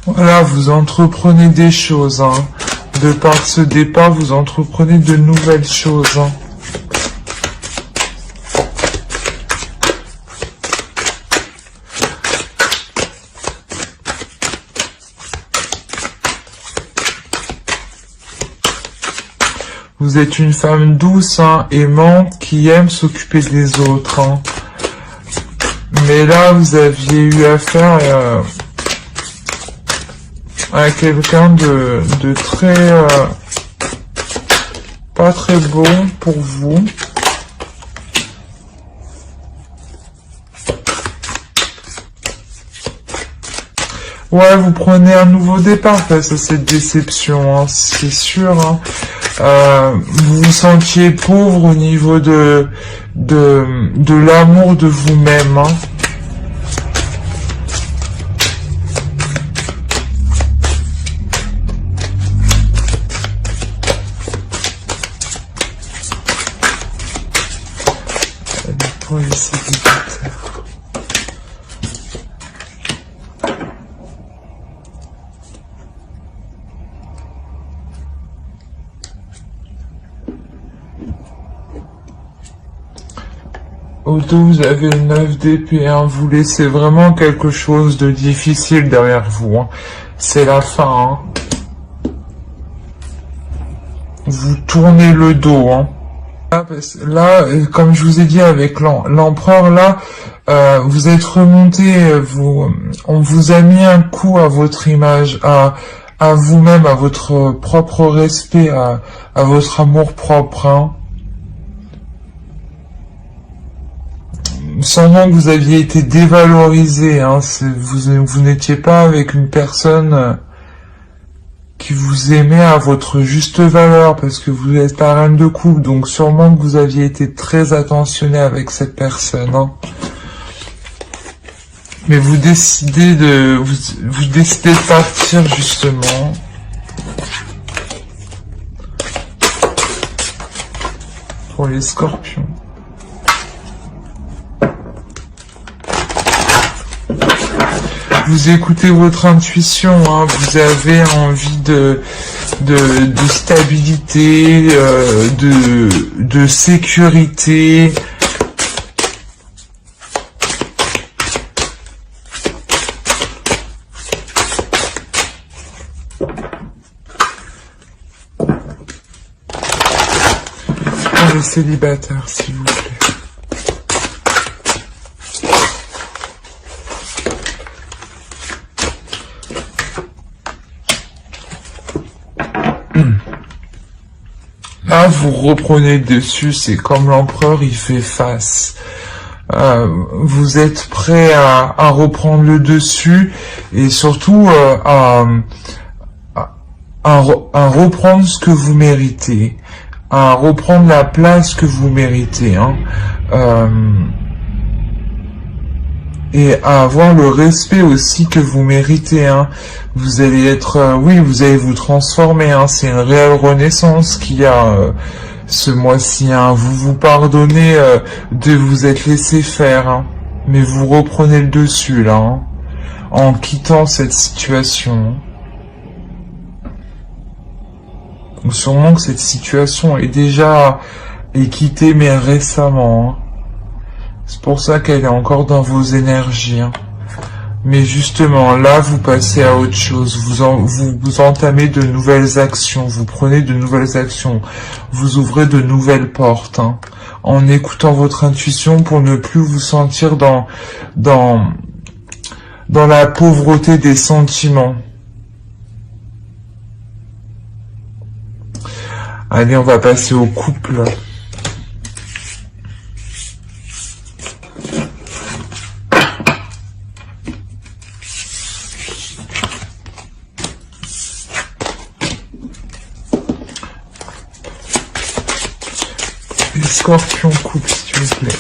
Voilà, vous entreprenez des choses, hein. De par ce départ, vous entreprenez de nouvelles choses, hein. Vous êtes une femme douce, hein, aimante, qui aime s'occuper des autres, hein. Mais là, vous aviez eu affaire à quelqu'un de très... pas très bon pour vous. Ouais, vous prenez un nouveau départ face à cette déception, hein, c'est sûr, hein. Vous vous sentiez pauvre au niveau de l'amour de vous-même, hein. Pour les célibataires. Au dos, vous avez le 9 d'épée, hein. Vous laissez vraiment quelque chose de difficile derrière vous, hein. C'est la fin, hein. Vous tournez le dos, hein. Là, comme je vous ai dit avec l'empereur, là, vous êtes remonté, on vous a mis un coup à votre image, à vous-même, à votre propre respect, à votre amour propre, hein. Sûrement que vous aviez été dévalorisé, hein. Vous n'étiez pas avec une personne qui vous aimait à votre juste valeur, parce que vous êtes la reine de coupe, donc sûrement que vous aviez été très attentionné avec cette personne, hein. Mais vous décidez de partir, justement. Pour les scorpions. Vous écoutez votre intuition, hein, vous avez envie de stabilité, de sécurité. Pour les célibataires, s'il vous plaît. Là, vous reprenez dessus, c'est comme l'empereur, il fait face. Vous êtes prêt à reprendre le dessus et surtout à reprendre ce que vous méritez, à reprendre la place que vous méritez, hein. Et à avoir le respect aussi que vous méritez, hein. Vous allez être, oui, vous allez vous transformer, hein. C'est une réelle renaissance qu'il y a ce mois-ci, hein. Vous vous pardonnez de vous être laissé faire, hein. Mais vous reprenez le dessus, là, hein, en quittant cette situation. Donc, sûrement que cette situation est déjà quittée, mais récemment, hein. C'est pour ça qu'elle est encore dans vos énergies, hein. Mais justement, là, vous passez à autre chose. Vous entamez de nouvelles actions. Vous prenez de nouvelles actions. Vous ouvrez de nouvelles portes, hein, en écoutant votre intuition pour ne plus vous sentir dans la pauvreté des sentiments. Allez, on va passer au couple. Scorpion couple, s'il vous plaît.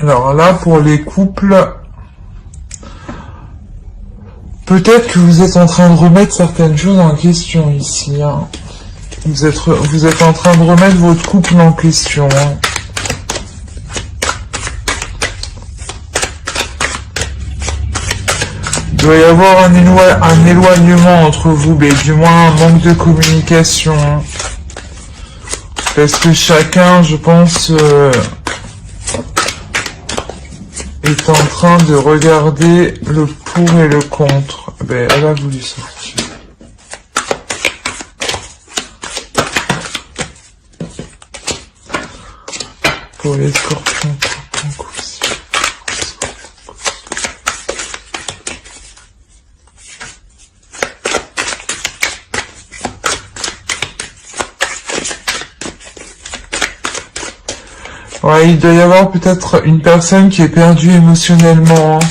Alors là, pour les couples, peut-être que vous êtes en train de remettre certaines choses en question ici. Hein. Vous êtes en train de remettre votre couple en question. Hein. Il doit y avoir un éloignement entre vous, mais du moins un manque de communication. Hein. Parce que chacun, je pense, est en train de regarder le pour et le contre. Ben, elle a voulu sortir. Pour les scorpions, ouais, il doit y avoir peut-être une personne qui est perdue émotionnellement. Hein.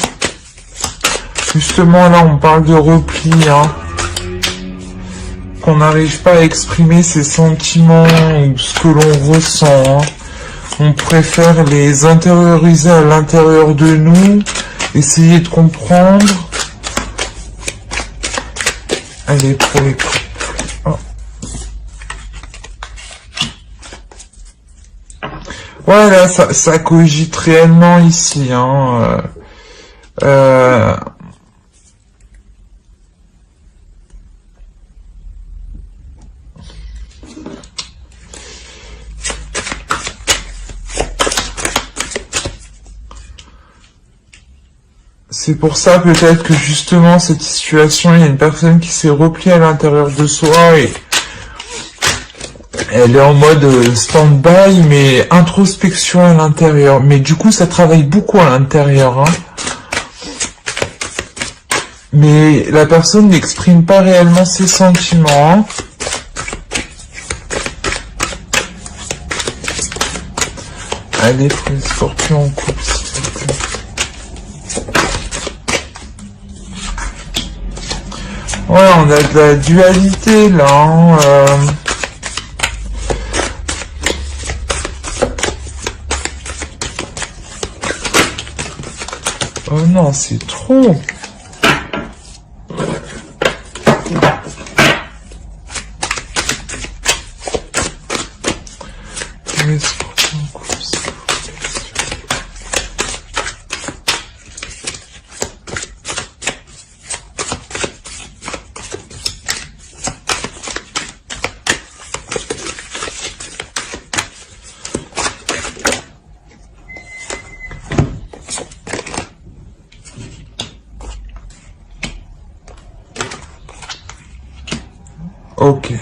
Justement, là, on parle de repli. Hein. Qu'on n'arrive pas à exprimer ses sentiments ou ce que l'on ressent. Hein. On préfère les intérioriser à l'intérieur de nous, essayer de comprendre. Allez, pour les couples. Oh. Ouais, là, ça cogite réellement ici. Hein. C'est pour ça peut-être que justement cette situation, il y a une personne qui s'est repliée à l'intérieur de soi et elle est en mode stand-by mais introspection à l'intérieur. Mais du coup ça travaille beaucoup à l'intérieur. Hein. Mais la personne n'exprime pas réellement ses sentiments. Hein. Allez, pour les scorpions en couple. Ouais, on a de la dualité là. Hein, Oh non, c'est trop. Ok.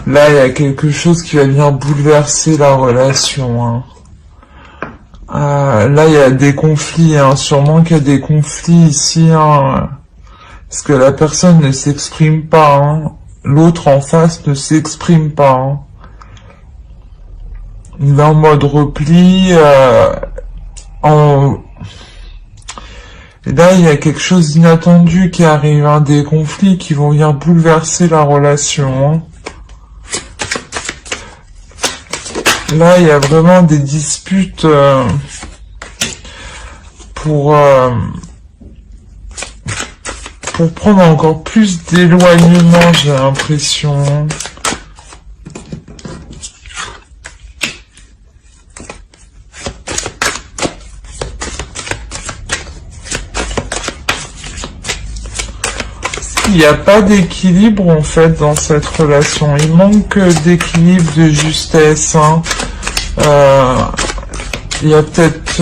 Là, il y a quelque chose qui va venir bouleverser la relation. Hein. Là, il y a des conflits. Hein. Sûrement qu'il y a des conflits ici. Hein. Parce que la personne ne s'exprime pas. Hein. L'autre en face ne s'exprime pas. Hein. Il est en mode repli. Et là, il y a quelque chose d'inattendu qui arrive, hein, des conflits qui vont venir bouleverser la relation. Hein. Là, il y a vraiment des disputes pour prendre encore plus d'éloignement, j'ai l'impression. Il n'y a pas d'équilibre en fait dans cette relation. Il manque d'équilibre, de justesse. Hein. Il y a peut-être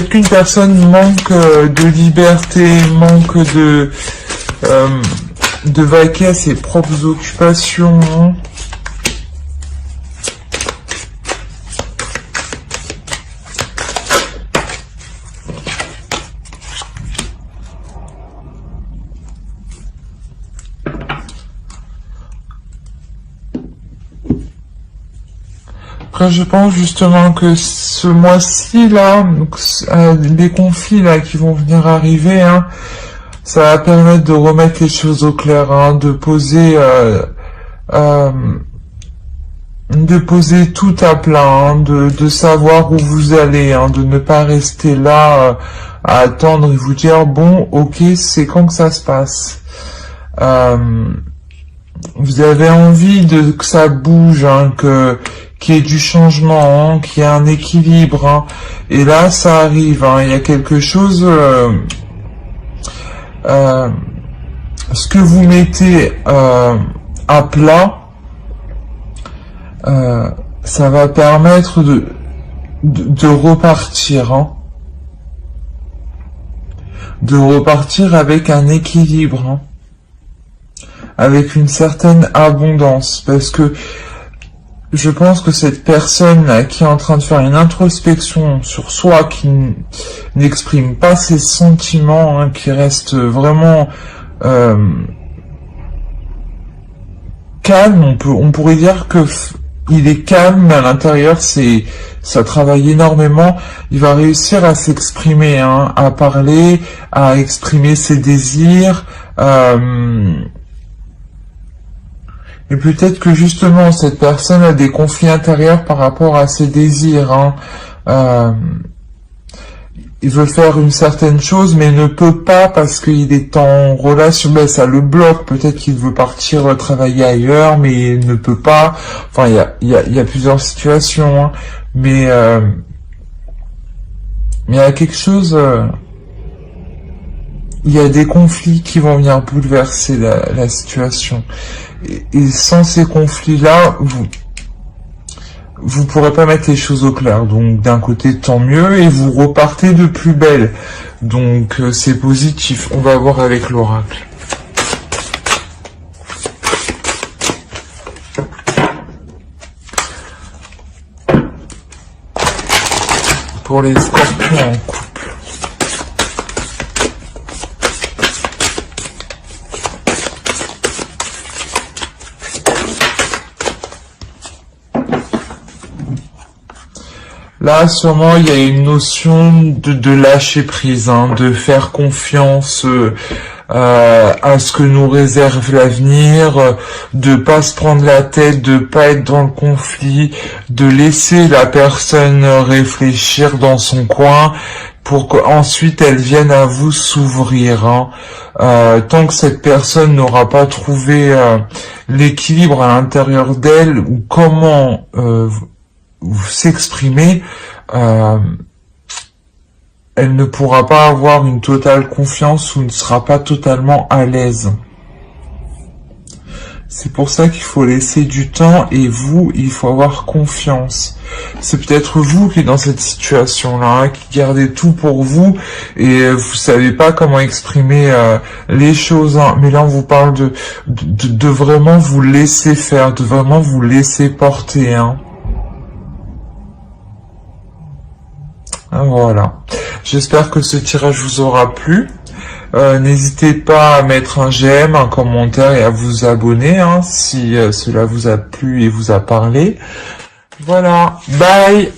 qu'une personne manque de liberté, manque de vaquer à ses propres occupations. Hein. Après, je pense justement que ce mois-ci, là, donc, les conflits là qui vont venir arriver, hein, ça va permettre de remettre les choses au clair, hein, de poser de poser tout à plat, hein, de savoir où vous allez, hein, de ne pas rester là à attendre et vous dire bon, ok, c'est quand que ça se passe. Vous avez envie que ça bouge, hein, qu'il y ait du changement, hein, qu'il y ait un équilibre, hein, et là ça arrive, hein, il y a quelque chose. Ce que vous mettez à plat, ça va permettre de repartir, hein, de repartir avec un équilibre, hein, avec une certaine abondance, parce que je pense que cette personne là, qui est en train de faire une introspection sur soi, qui n'exprime pas ses sentiments, hein, qui reste vraiment calme, on pourrait dire que il est calme, mais à l'intérieur ça travaille énormément. Il va réussir à s'exprimer, hein, à parler, à exprimer ses désirs. Et peut-être que justement cette personne a des conflits intérieurs par rapport à ses désirs, hein. Il veut faire une certaine chose mais ne peut pas parce qu'il est en relation, ben ça le bloque. Peut-être qu'il veut partir travailler ailleurs mais il ne peut pas. Enfin il y a plusieurs situations, hein. Mais il y a quelque chose, il y a des conflits qui vont venir bouleverser la situation. Et sans ces conflits-là, vous pourrez pas mettre les choses au clair. Donc d'un côté, tant mieux, et vous repartez de plus belle. Donc c'est positif. On va voir avec l'oracle. Pour les scorpions en couple. Là, sûrement, il y a une notion de lâcher prise, hein, de faire confiance à ce que nous réserve l'avenir, de pas se prendre la tête, de pas être dans le conflit, de laisser la personne réfléchir dans son coin pour qu'ensuite elle vienne à vous s'ouvrir, hein. Tant que cette personne n'aura pas trouvé l'équilibre à l'intérieur d'elle ou comment vous s'exprimer, elle ne pourra pas avoir une totale confiance ou ne sera pas totalement à l'aise. C'est pour ça qu'il faut laisser du temps et vous, il faut avoir confiance. C'est peut-être vous qui est dans cette situation-là, hein, qui gardez tout pour vous et vous savez pas comment exprimer les choses, hein. Mais là, on vous parle de vraiment vous laisser faire, de vraiment vous laisser porter, hein. Voilà. J'espère que ce tirage vous aura plu. N'hésitez pas à mettre un j'aime, un commentaire et à vous abonner, hein, si cela vous a plu et vous a parlé. Voilà. Bye.